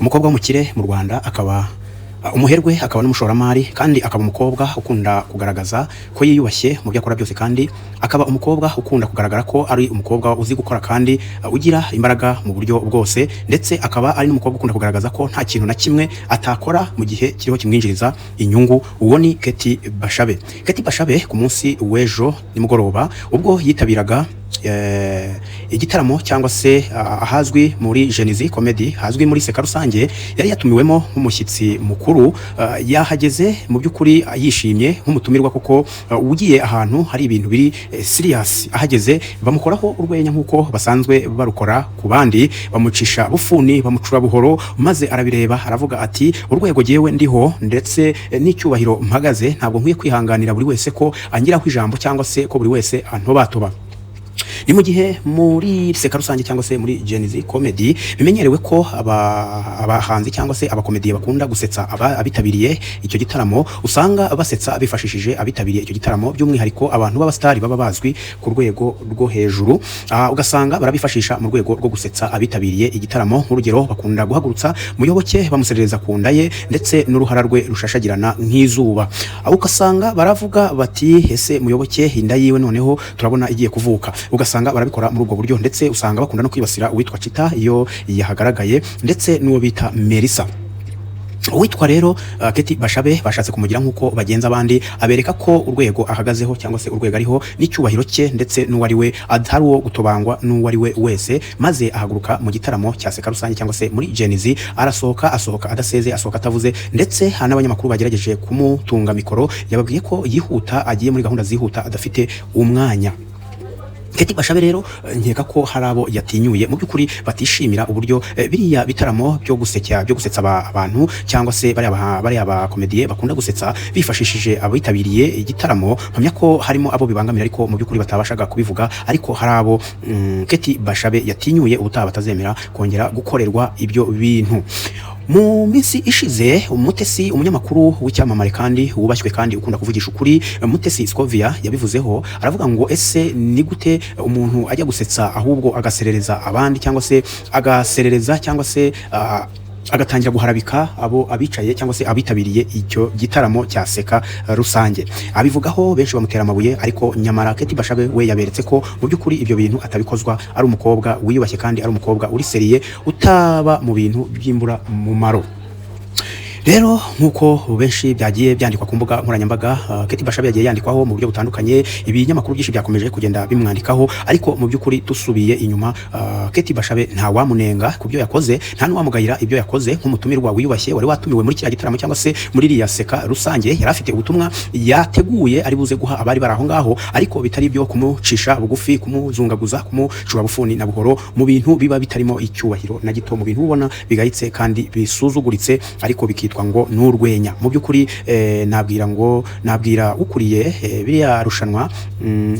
umukobwa w'umukire mu Rwanda akaba umuherwe, akaba n'umushoramari, kandi akaba umukobwa ukunda kugaragaza ko yiyubashye mu byo akora byose, kandi akaba umukobwa ukunda kugaragara ko ari umukobwa uzi gukora kandi ugira imbaraga mu buryo bwose, ndetse akaba ari n'umukobwa ukunda kugaragaza ko nta kintu na kimwe atakora mu gihe kiriho kimwinjiriza inyungu. Uwo ni Keti Bashabe. Keti Bashabe ku munsi w'ejo nimugoroba ubwo yitabiraga igitaramo cyangwa se ahazwi muri Genizi Comedy, hazwi muri Seka Rusange, yari yatumiwemo nk'umushyitsi mukuru. Yahageze mu by'ukuri yishimye nk'umutumirwa, kuko ugiye ahantu hari ibintu biri serious, ahageze bamukoraho urwenya nk'uko basanzwe barukora ku bandi, bamucisha bufuni, bamucura buhoro, maze arabireba aravuga ati urwego jewe ndiho ndetse n'icyubahiro mpagaze, ntabwo nkwiye kwihanganira buri wese ko angiraho ijambo cyangwa se ko buri wese antobatoba. Ni mu gihe muri Seka Rusange cyangwa se muri Genizi Comedy bimenyerewe ko abahanzi cyangwa se abakomediye bakunda gusetsa abitabiriye icyo gitaramo, usanga basetsa bifashishije abitabiriye icyo gitaramo, by'umwihariko abantu b'abastari baba bazwi ku rwego rwo hejuru. Ugasanga barabifashisha mu rwego rwo gusetsa abitabiriye igitaramo. Nk'urugero, bakunda guhagurutsa Muyoboke bamuserereza ku nda ye ndetse n'uruhara rwe rushashagirana nk'izuba. Ugasanga baravuga bati ese Muyoboke inda yiwe noneho turabona igiye kuvuka. Ugasanga barabikora muri ubwo buryo, ndetse usanga bakunda no kwibasira uwitwa Chita iyo yahagaragaye, ndetse n'uwo bita Melissa. Uwitwa rero Keti Bashabe bashatse kumugira nk'uko bagenza abandi, abereka ko urwego ahagazeho cyangwa se urwego ariho n'icyubahiro cye ndetse n'uwari we atari uwo gutobangwa n'uwari we wese, maze ahaguruka mu gitaramo cya Seka Rusange cyangwa se muri Genizi, asohoka adaseze, asohoka atavuze, ndetse n'abanyamakuru bagerageje kumutunga mikoro yababwiye ko yihuta, agiye muri gahunda zihuta, adafite umwanya. Keti Bashabe rero nkeka ko hari abo yatinyuye mu by'ukuri batishimira uburyo biriya bitaramo byo gusetsa abantu cyangwa se bariya bakomediye bakunda gusetsa bifashishije abitabiriye igitaramo. Mpamya ko harimo abo bibangamira, ariko mu by'ukuri batabashaga kubivuga, ariko hari abo Keti Bashabe yatinyuye ubutaha batazemera kongera gukorerwa ibyo bintu. Mu minsi ishize Umutesi, umunyamakuru w'icyamamare kandi wubashywe kandi ukunda kuvugisha ukuri, Mutesi Scovia yabivuzeho, aravuga ngo ese ni gute umuntu ajya gusetsa ahubwo agaserereza abandi, cyangwa se agatangira guharabika abo abicaye cyangwa se abitabiriye icyo gitaramo cya Seka Rusange. Abivugaho benshi bamutera amabuye, ariko nyamara Keti Bashabe we yaberetse ko mu by'ukuri ibyo bintu atabikozwa, ari umukobwa wiyubashye kandi ari umukobwa uri seriye, utaba mu bintu by'imbura mumaro. Rero nk'uko benshi byagiye byandikwa ku mbuga nkoranyambaga, Keti Bashabe yagiye yandikwaho mu buryo butandukanye, ibinyamakuru byinshi byakomeje kugenda bimwandikaho, ariko mu by'ukuri dusubiye inyuma, Keti Bashabe nta wamunenga ku byo yakoze, nta n'uwamugayira ibyo yakoze. Nk'umutumirwa wiyubashye wari watumiwe muri kiriya gitaramo cyangwa se muri iriya Seka Rusange, yari afite ubutumwa yateguye ari buze guha abari bari aho ngaho, ariko bitari byo kumucisha bugufi, kumuzungaguza, kumucura bufuni na buhoro mu bintu biba bitarimo icyubahiro na gito, mu bintu ubona bigayitse kandi bisuzuguritse, ariko bikitwa ngo n'urwenya. Mu by'ukuri nabwira ukuriye biriya rushanwa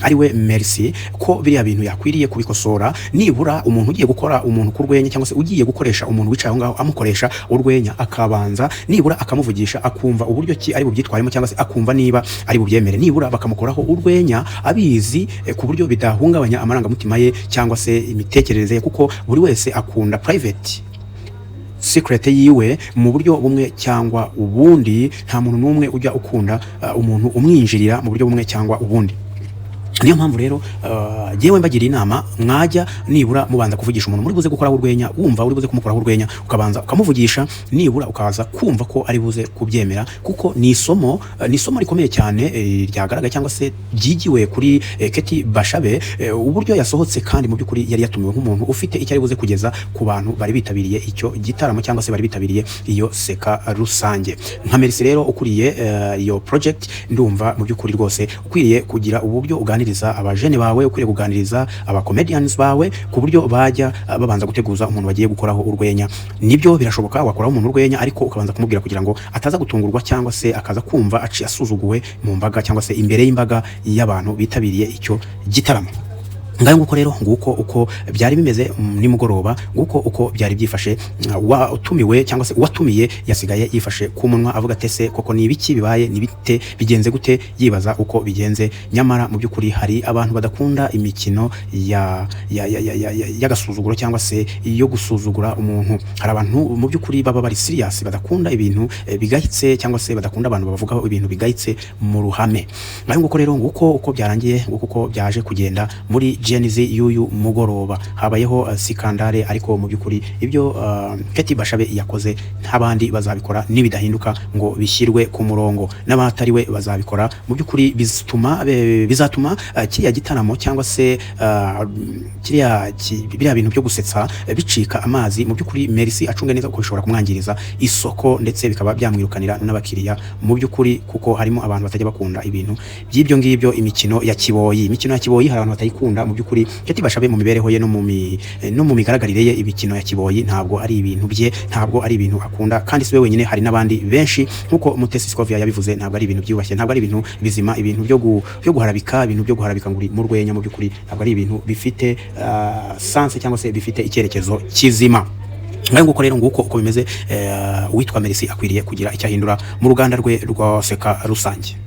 ari we Merci ko biriya bintu yakwiriye kubikosora. Nibura umuntu ugiye gukora umuntu ku rwenya, cyangwa se ugiye gukoresha umuntu wicaye aho ngaho amukoresha urwenya, akabanza nibura akamuvugisha, akumva uburyo ki ari bubyitwaremo, cyangwa se akumva niba ari bubyemere. Nibura bakamukoraho urwenya abizi ku buryo bidahungabanya amarangamutima ye cyangwa se imitekerereze ye, kuko buri wese akunda private secret yiwe mu buryo bumwe cyangwa ubundi. Nta muntu n'umwe ujya ukunda umuntu umwinjirira mu buryo bumwe cyangwa ubundi. Niyo mpamvu rero jewe mbagira inama, mwajya nibura mubanza kuvugisha umuntu muri buze gukoraho urwenya, wumva uri buze kumukoraho urwenya, ukabanza ukamuvugisha, nibura ukaza kumva ko ari buze kubyemera, kuko ni isomo rikomeye cyane ryagaragaye cyangwa se byigiwe kuri Keti Bashabe, uburyo yasohotse kandi mu by'ukuri yari yatumiwe nk'umuntu ufite icyo ari buze kugeza ku bantu bari bitabiriye icyo gitaramo cyangwa se bari bitabiriye iyo Seka Rusange. Nka Merci rero ukuriye iyo project, ndumva mu by'ukuri rwose ukwiriye kugira uburyo uganiriza abajene bawe, ukwiriye kuganiriza abacomedians bawe ku buryo bajya babanza guteguza umuntu bagiye gukoraho urwenya. Nibyo birashoboka wakoraho umuntu urwenya, ariko ukabanza kumubwira kugira ngo ataza gutungurwa cyangwa se akaza kumva asuzuguwe mu mbaga cyangwa se imbere y'imbaga y'abantu bitabiriye icyo gitaramo. ngayo nguko rero nguko uko byari bimeze nimugoroba, nguko uko byari byifashe. Watumiwe cyangwa se watumiye yasigaye yifashe ku munwa avuga tese koko ni ibiki bibaye, ni bite bigenze gute, yibaza uko bigenze. Nyamara mu by'ukuri hari abantu badakunda imikino y'agasuzuguro cyangwa se yo gusuzugura umuntu. Hari abantu mu by'ukuri baba bari serious, badakunda ibintu bigayitse cyangwa se badakunda abantu bavugaho ibintu bigayitse mu ruhame. Ngayo nguko rero nguko uko byarangiye, nguko uko byaje kugenda muri Genizi y'uyu mugoroba. Habayeho sikandare, ariko mu by'ukuri ibyo Keti Bashabe yakoze ntabandi bazabikora nibidahinduka ngo bishyirwe ku murongo, n'abatari we bazabikora. Mu by'ukuri bizatuma kiriya gitaramo cyangwa se biriya bintu byo gusetsa bicika amazi. Mu by'ukuri Merci acunge neza uko bishobora kumwangiriza isoko, ndetse bikaba byamwirukanira n'abakiriya mu by'ukuri, kuko harimo abantu batajya bakunda ibintu by'ibyo ngibyo. Imikino ya Kiboyi hari abantu batayikunda mu by'ukuri. Keti Bashabe mu mibereho ye no mu migaragarire ye, imikino ya Kiboyi ntabwo ari ibintu bye, ntabwo ari ibintu akunda, kandi siwe wenyine, hari n'abandi benshi nkuko Mutesi Scovia yabivuze. Ntabwo ari ibintu byubashye, ntabwo ari ibintu bizima, ibintu byo guharabika, ibintu byo guharabika nguri mu rwenya. Mu by'ukuri ntabwo ari ibintu bifite sanse cyangwa se bifite icyerekezo kizima. Ngayo nguko rero nguko uko bimeze. Uwitwa Merci akwiriye kugira icyo ahindura mu ruganda rwe rwa Seka Rusange.